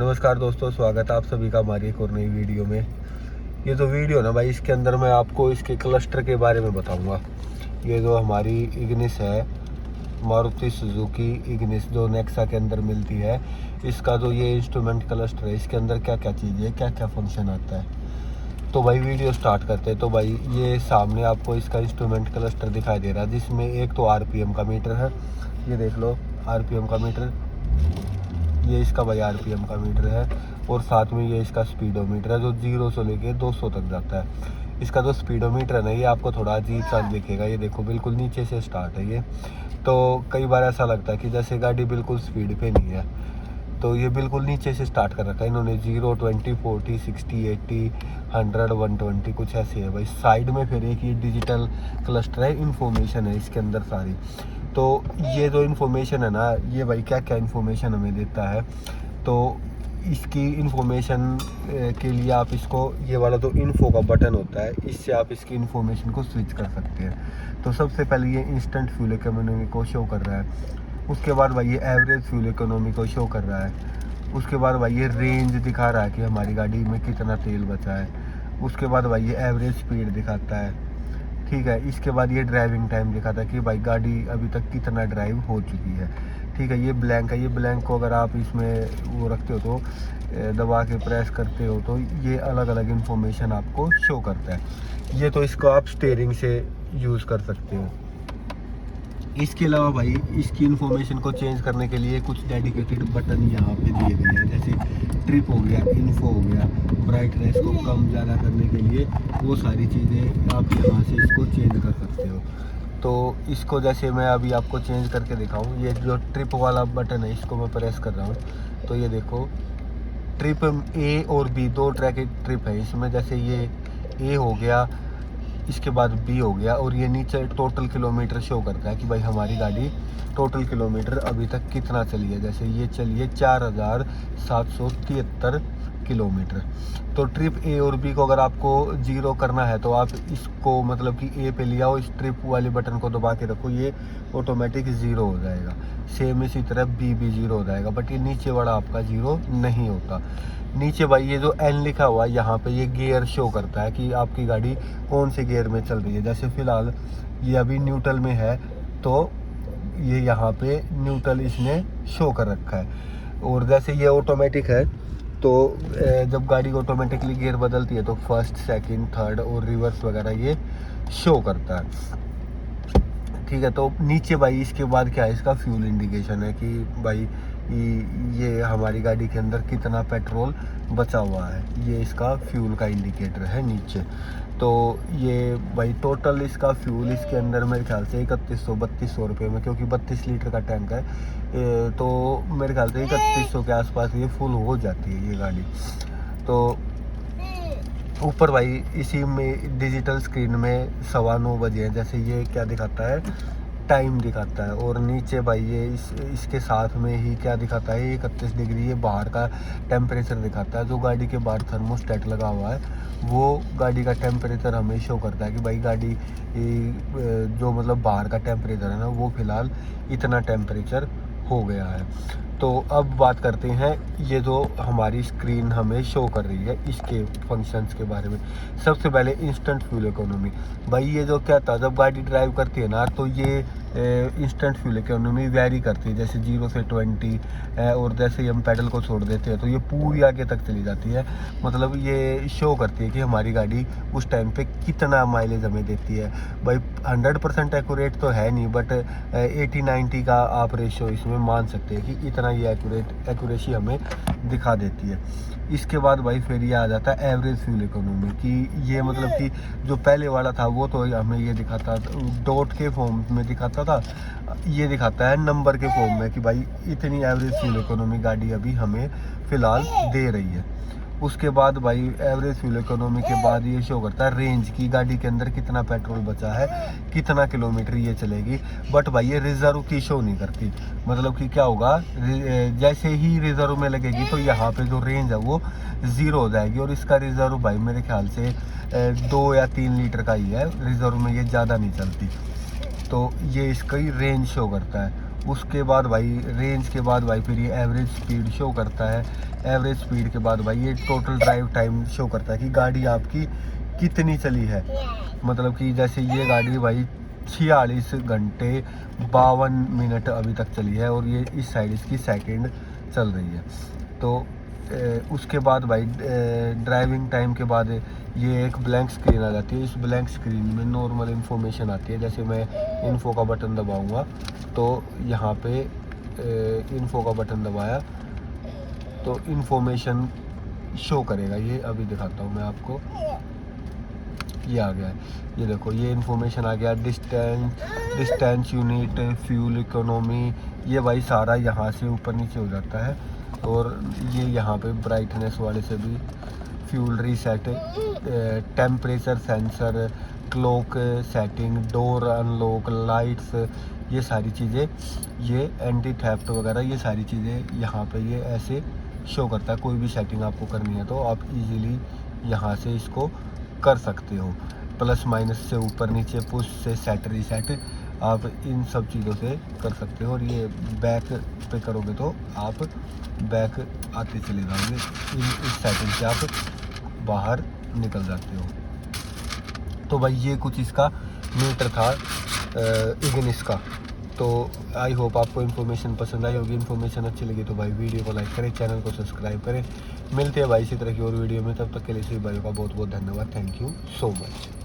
नमस्कार दोस्तों, स्वागत है आप सभी का हमारी एक और नई वीडियो में। ये जो वीडियो ना भाई, इसके अंदर मैं आपको इसके क्लस्टर के बारे में बताऊंगा। ये जो हमारी इग्निस है, मारुति सुजुकी इग्निस जो नेक्सा के अंदर मिलती है, इसका जो ये इंस्ट्रूमेंट क्लस्टर है, इसके अंदर क्या क्या चीज़ है, क्या क्या फंक्शन आता है। तो भाई वीडियो स्टार्ट करते हैं। तो भाई ये सामने आपको इसका इंस्ट्रूमेंट क्लस्टर दिखाई दे रहा है, जिसमें एक तो आरपीएम का मीटर है। ये देख लो आरपीएम का मीटर, ये इसका भाई आरपीएम का मीटर है। और साथ में ये इसका स्पीडोमीटर है जो 0 से लेके 200 तक जाता है। इसका जो स्पीडोमीटर है ना, ये आपको थोड़ा अजीब सा दिखेगा। ये देखो बिल्कुल नीचे से स्टार्ट है ये। तो कई बार ऐसा लगता है कि जैसे गाड़ी बिल्कुल स्पीड पे नहीं है, तो ये बिल्कुल नीचे से स्टार्ट कर रखा है इन्होंने। 0, 20, 40, 60, 80, 100, 120 कुछ ऐसे है भाई। साइड में फिर एक ये डिजिटल क्लस्टर है, इंफॉर्मेशन है इसके अंदर सारी। तो ये जो इन्फॉर्मेशन है ना, ये भाई क्या क्या इन्फॉर्मेशन हमें देता है। तो इसकी इन्फॉर्मेशन के लिए आप इसको, ये वाला जो इन्फो का बटन होता है, इससे आप इसकी इन्फॉर्मेशन को स्विच कर सकते हैं। तो सबसे पहले ये इंस्टेंट फ्यूल इकोनॉमी को शो कर रहा है। उसके बाद भाई ये एवरेज फ्यूल इकोनॉमी को शो कर रहा है। उसके बाद भाई ये रेंज दिखा रहा है कि हमारी गाड़ी में कितना तेल बचा है। उसके बाद भाई ये एवरेज स्पीड दिखाता है, ठीक है। इसके बाद ये ड्राइविंग टाइम दिखाता है कि भाई गाड़ी अभी तक कितना ड्राइव हो चुकी है, ठीक है। ये ब्लैंक है, ये ब्लैंक को अगर आप इसमें वो रखते हो तो दबा के प्रेस करते हो तो ये अलग अलग इन्फॉर्मेशन आपको शो करता है। ये तो इसको आप स्टीयरिंग से यूज़ कर सकते हो। इसके अलावा भाई इसकी इन्फॉर्मेशन को चेंज करने के लिए कुछ डेडिकेटेड बटन यहाँ पे दिए गए हैं, जैसे ट्रिप हो गया, इन्फो हो गया, ब्राइटनेस को कम ज़्यादा करने के लिए वो सारी चीज़ें आप यहाँ से इसको चेंज कर सकते हो। तो इसको जैसे मैं अभी आपको चेंज करके दिखाऊँ, ये जो ट्रिप वाला बटन है इसको मैं प्रेस कर रहा हूँ, तो ये देखो ट्रिप ए और बी दो ट्रैक ट्रिप है इसमें। जैसे ये ए हो गया, इसके बाद बी हो गया, और ये नीचे टोटल किलोमीटर शो करता है कि भाई हमारी गाड़ी टोटल किलोमीटर अभी तक कितना चली है। जैसे ये चलिए 4773 किलोमीटर। तो ट्रिप ए और बी को अगर आपको 0 करना है तो आप इसको मतलब कि ए पे ले आओ, इस ट्रिप वाले बटन को दबा के रखो, ये ऑटोमेटिक 0 हो जाएगा। सेम इसी तरह बी भी 0 हो जाएगा, बट ये नीचे वाला आपका 0 नहीं होता। नीचे भाई ये जो एन लिखा हुआ है, यहाँ पे ये गियर शो करता है कि आपकी गाड़ी कौन से गियर में चल रही है। जैसे फिलहाल ये अभी न्यूट्रल में है, तो ये यहाँ पे न्यूट्रल इसने शो कर रखा है। और जैसे ये ऑटोमेटिक है, तो जब गाड़ी ऑटोमेटिकली गियर बदलती है तो फर्स्ट, सेकंड, थर्ड और रिवर्स वगैरह ये शो करता है, ठीक है। तो नीचे भाई इसके बाद क्या है, इसका फ्यूल इंडिकेशन है कि भाई ये हमारी गाड़ी के अंदर कितना पेट्रोल बचा हुआ है। ये इसका फ्यूल का इंडिकेटर है नीचे। तो ये भाई टोटल इसका फ्यूल इसके अंदर मेरे ख्याल से 3100-3200 रुपये में, क्योंकि 32 लीटर का टैंक है, तो मेरे ख्याल से 3100 के आसपास ये फुल हो जाती है ये गाड़ी। तो ऊपर भाई इसी में डिजिटल स्क्रीन में 9:15 बजे हैं। जैसे ये क्या दिखाता है, टाइम दिखाता है। और नीचे भाई ये इसके साथ में ही क्या दिखाता है, 31 डिग्री ये बाहर का टेम्परेचर दिखाता है। जो गाड़ी के बाहर थर्मोस्टेट लगा हुआ है वो गाड़ी का टेम्परेचर हमें शो करता है कि भाई गाड़ी जो मतलब बाहर का टेम्परेचर है ना, वो फिलहाल इतना टेम्परेचर हो गया है। तो अब बात करते हैं ये जो हमारी स्क्रीन हमें शो कर रही है इसके फंक्शंस के बारे में। सबसे पहले इंस्टेंट फ्यूल इकोनॉमी। भाई ये जो क्या था, जब गाड़ी ड्राइव करती है ना, तो ये इंस्टेंट फ्यूल इकोनॉमी वेरी करती है। जैसे 0 से 20, और जैसे ही हम पेडल को छोड़ देते हैं तो ये पूरी आगे तक चली जाती है। मतलब ये शो करती है कि हमारी गाड़ी उस टाइम पे कितना माइलेज हमें देती है। भाई 100% एक्यूरेट तो है नहीं, बट 80-90 का आप रेशो इसमें मान सकते हैं कि इतना ये एक्यूरेसी हमें दिखा देती है। इसके बाद भाई फिर ये आ जाता है एवरेज फ्यूल इकोनॉमी, कि ये मतलब कि जो पहले वाला था वो तो हमें ये दिखाता, डॉट के फॉर्म में दिखाता था, ये दिखाता है नंबर के फॉर्म में कि भाई इतनी एवरेज फ्यूल इकोनॉमी गाड़ी अभी हमें फ़िलहाल दे रही है। उसके बाद भाई एवरेज फ्यूल इकोनॉमी के बाद ये शो करता है रेंज की, गाड़ी के अंदर कितना पेट्रोल बचा है, कितना किलोमीटर ये चलेगी। बट भाई ये रिजर्व की शो नहीं करती। मतलब कि क्या होगा, जैसे ही रिजर्व में लगेगी तो यहाँ पे जो रेंज है वो 0 हो जाएगी। और इसका रिजर्व भाई मेरे ख्याल से 2 या 3 लीटर का ही है, रिजर्व में ये ज़्यादा नहीं चलती। तो ये इसका ही रेंज शो करता है। उसके बाद भाई रेंज के बाद भाई फिर ये एवरेज स्पीड शो करता है। एवरेज स्पीड के बाद भाई ये टोटल ड्राइव टाइम शो करता है कि गाड़ी आपकी कितनी चली है। मतलब कि जैसे ये गाड़ी भाई 46 घंटे 52 मिनट अभी तक चली है और ये इस साइड इसकी सेकंड चल रही है। तो उसके बाद भाई ड्राइविंग टाइम के बाद ये एक ब्लैंक स्क्रीन आ जाती है। इस ब्लैंक स्क्रीन में नॉर्मल इन्फॉर्मेशन आती है। जैसे मैं इन्फो का बटन दबाऊंगा तो यहाँ पे इन्फो का बटन दबाया तो इन्फॉर्मेशन शो करेगा। ये अभी दिखाता हूँ मैं आपको, ये आ गया है, ये देखो ये इन्फॉर्मेशन आ गया। डिस्टेंस यूनिट, फ्यूल इकोनॉमी, ये भाई सारा यहाँ से ऊपर नीचे हो जाता है। और ये यहाँ पे ब्राइटनेस वाले से भी fuel reset, temperature sensor, clock setting, door unlock, lights, ये सारी चीज़ें, ये एंटी थेफ्ट वगैरह, ये सारी चीज़ें यहाँ पे ये ऐसे शो करता है। कोई भी सेटिंग आपको करनी है तो आप इजीली यहाँ से इसको कर सकते हो। प्लस माइनस से ऊपर नीचे, पुश से सेट रीसेट, आप इन सब चीज़ों से कर सकते हो। और ये बैक पे करोगे तो आप बैक आते चले जाओगे, इस सेटिंग से आप बाहर निकल जाते हो। तो भाई ये कुछ इसका मीटर था इग्निस का। तो आई होप आपको इन्फॉर्मेशन पसंद आई होगी। इन्फॉर्मेशन अच्छी लगी तो भाई वीडियो को लाइक करें, चैनल को सब्सक्राइब करें। मिलते हैं भाई इसी तरह की और वीडियो में, तब तक के लिए सभी भाइयों का बहुत बहुत धन्यवाद। Thank you so much.